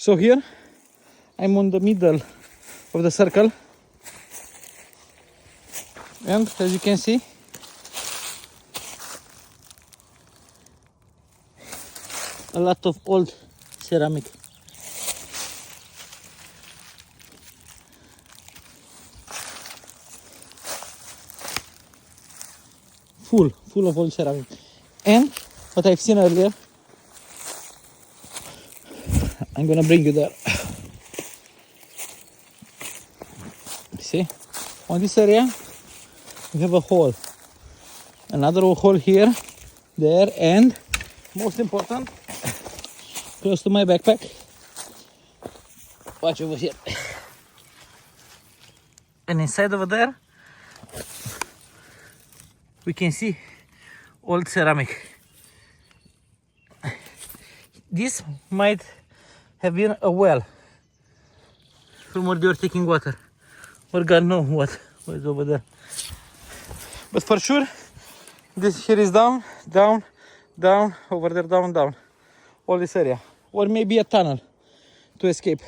So here I'm on the middle of the circle, and as you can see, a lot of old ceramic. Full of old ceramic. And what I've seen earlier, I'm gonna bring you there. See, on this area we have a hole, another hole here, there, and most important, close to my backpack, watch over here, and inside over there we can see old ceramic. This might have been a well from where they were taking water, or God knows what is over there. But for sure, this here is down, down, down, over there, down, down, all this area, or maybe a tunnel to escape.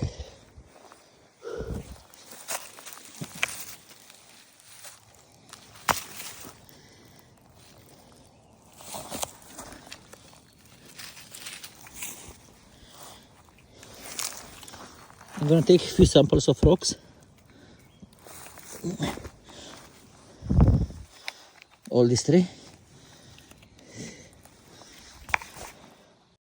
I'm gonna take a few samples of rocks. All these three.